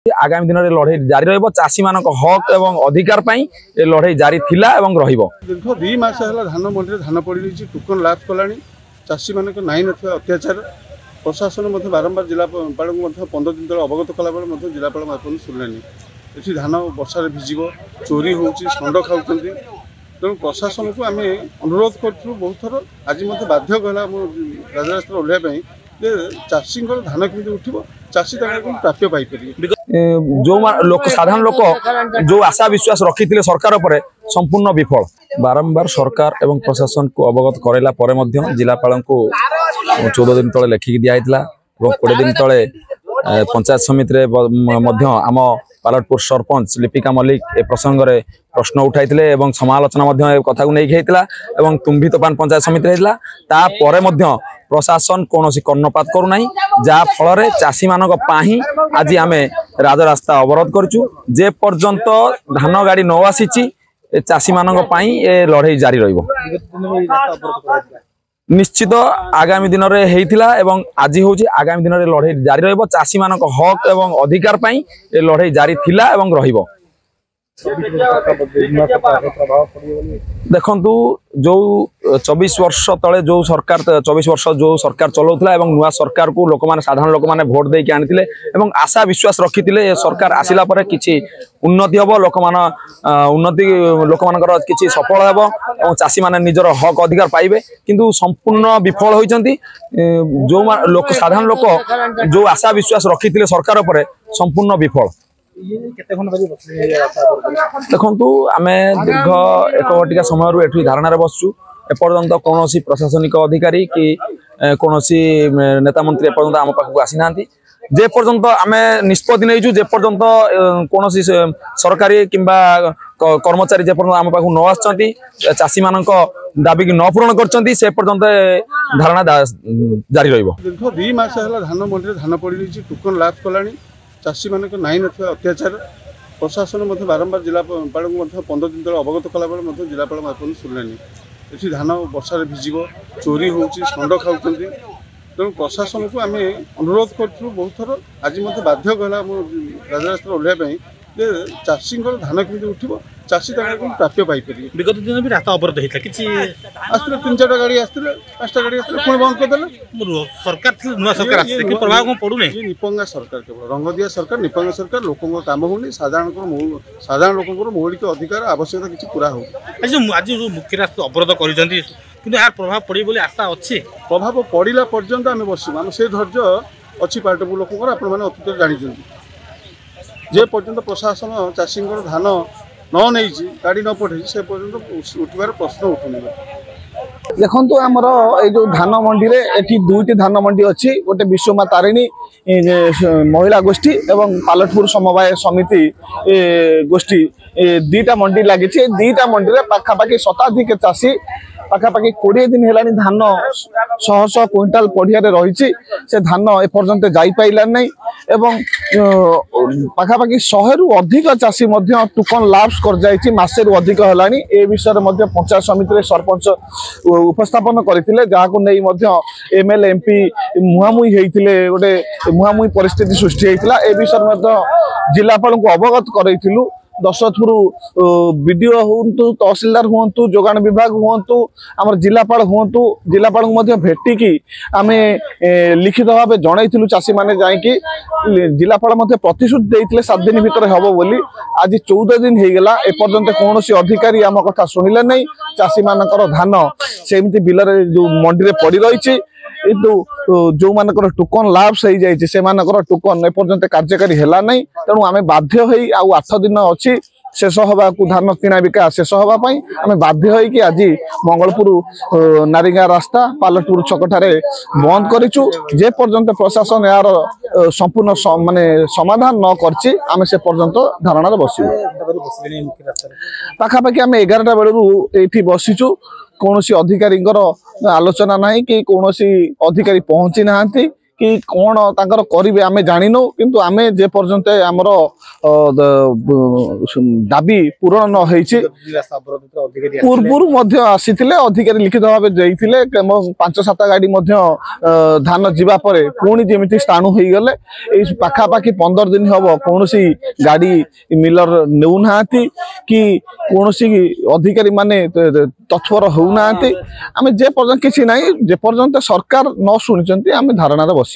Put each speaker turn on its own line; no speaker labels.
आगामी दिन में लड़े जारी रषी मान हक एवं अधिकार लड़े जारी थिला एवं रहिबो।
दीर्घ 2 मास है धान मंडी धान पड़ रही टोकन लाभ कला चाषी मान नाई न अत्याचार प्रशासन बारंबार जिलापाल को 15 दिन तक अवगत कला जिलापाल शुणिलानी ये धान वर्षा भिजिब चोरी होंड खाऊँ तेणु प्रशासन को आम अनुरोध करूँ बहुत थर आज बाध्य कहला राजरास्ता ओह्लैवाई चाषी धान केमी उठो चाषी प्राप्य पाइपर
जो लोक साधारण लोक जो आशा विश्वास रखी सरकार पर संपूर्ण विफल। बारंबार सरकार एवं प्रशासन को अवगत कराइला परे मध्य जिलापाल को 14 दिन तले लेखिक दिया 20 दिन तले पंचायत समिति आम पालटपुर सरपंच लिपिका मल्लिक ए प्रसंग में प्रश्न उठाई एवं समालोचना कथा को नहीं एवं तुम्भी तोफान पंचायत समिति होता प्रशासन कौन कर्णपात करूना जहाँ फल चाषी मान आज आम राजरास्ता अवरोध करूँ जे पर्यंत धान गाड़ी न आसी चाषी मान लड़े जारी रहिबो। निश्चित आगामी दिन में होता एवं आज हूँ आगामी दिन में लड़े जारी रहिबो। चाषी मान हक एवं अधिकार लड़े जारी थिला एवं रहिबो। देखंतु जो 24 वर्ष तले जो सरकार 24 वर्ष जो सरकार चलाउथला एवं नुआ सरकार को लोक माने साधारण लोक माने भोट देके आनिथिले एवं आशा विश्वास रखिथिले सरकार आसिला परे किछि उन्नति हबो उन्नति लोक मानकर किछि सफल हबो एवं चाषी माने निजर हक अधिकार पाइबे किंतु संपूर्ण विफल होइचंती। जो लोक साधारण लोक जो आशा विश्वास रखिथिले सरकार परे संपूर्ण विफल। देखु आम दीर्घ 1 घटिका समय एठी धारणा बसचु एपर्यंत कौन प्रशासनिक अधिकारी कि कौन नेता मंत्री एपर्यंत आम पाखक आसी ना जे पर्यंत आम निष्पत्ति नहीं जे पर्यंत कौन सरकारी किंबा कर्मचारी जे पर्यंत आम पाखक न आसछंती चाषी मान दाबी की न पूरण करछंती से पर्यंत धारणा जारी रहिबो।
दीर्घ 2 मास है धान मंडी धान पड़ रही टोकन लाभ कला चाषी मान नाई न अत्याचार प्रशासन बारंबार जिलापाल को 15 दिन तक अवगत कला जिलापाल शुणिलानी ये धान वर्षा भिजिब चोरी होंड खाऊँ तेणु प्रशासन को आम अनुरोध करूँ बहुत थर आज बाध्य कहला राजरास्ता ओह्लैवाई चाषी धान केमी उठो चाषी प्राप्य पाइपर।
विगत दिन भी रास्ता अवरोध होता कि
आसते 3-4 गाड़ी आसते 5टा गाड़ी आसते पुणी बंद करदे
सरकार नुआ सरकार प्रभाव कौन पड़ूना
निपंगा सरकार केवल रंग दिया सरकार निपंगा सरकार लोकों काम होनी साधारण लोकों मौलिक अधिकार आवश्यकता किसी पूरा हो।
आज जो मुख्य रास्ता अवरोध कर यार प्रभाव पड़े बोली आशा अच्छी
प्रभाव पड़ा पर्यंत आम बसू आम से धैर्य अच्छी पार्टी लोक अतीत जानी जे पर्यंत प्रशासन चाषी धान न नहीं गाड़ी न पठे से पर्यंत उठवार प्रश्न उठुनि।
देखु आमर जो धान मंडी रे एठी 2टी धान मंडी अच्छी गोटे विश्वमा तारिणी महिला गोष्ठी एवं पालटपुर समवाय समिति गोष्ठी 2टा मंडी लगी 2टा मंडी रे पाखापाखि शताधिक चाषी पाखापाखि 20 दिन है धान 100 क्विंटाल पड़िया रही से धान एपर्यंत जापारा नहीं एवं पाखापाखि 100 रु अधिक चाषी टोकन लाप्स कर जाइए मासे रु अधिक है ए विषय में पंचायत समिति सरपंच उपस्थापन करते जहाँ नहीं एमएलए एमपी मुहांमुही होते गोटे मुहांमुही परिस्थिति सृष्टि होता ए विषय में जिलापाल को अवगत करूँ। दशरथपुर बीडीओ हूँ तहसिलदार हूँ जोगाण विभाग हूँ आम जिलापाल हूँ जिलापाल को भेटिकी आम लिखित भाव जनईलु चाषी मैंने जाकि जिलापाल प्रतिश्रुति देते 7 दिन भितर हम बोली आज 14 दिन होगला एपर्यंत कौन अधिकारी आम कथा शुणिले नहीं चाषी मानकर धान सेमती बिलर जो मंडी पड़ रही किंतु जो मानकर टोकन लाप्स हो जाए से टोकन एपर्यंत कार्यकारी है नहीं तेणु आम बाध्य हो 8 दिन अच्छी शेष हवा धान किणा बिका शेष हाँपाई आम बाध्य हो आज मंगलपुर नारीगाँ रास्ता पालटपुर छकठारे बंद करूँ जे पर्यंत प्रशासन यार संपूर्ण माने समाधान न करछि आम से पर्यंत धारणा बसू पाखापाखि आम 11टा बेलू ये बसीचु कौन अधिकारी आलोचना ना कि कौन अधिकारी पहुंची ना कि कौन तांकर करिवे आमे जानिनो किंतु आमे जे पर्यंत हमर दाबी पूरण न होईछि पूर्वरु मध्य आसीथिले अधिकारी लिखित भाव जाइथिले 5-7 गाड़ी मध्य धान जीवा परे पुणी जेमिति स्थाणु होई गले ए पाखा पाखी 15 दिन हबो कोनोसी गाड़ी मिलर नेउ नाहांती कि कोनोसी अधिकारी माने तत्पर होउ नाहांती आमे जे पर्यंत किछि नाही जे पर्यंत सरकार न सुनिचंती आमे धारणा रे बस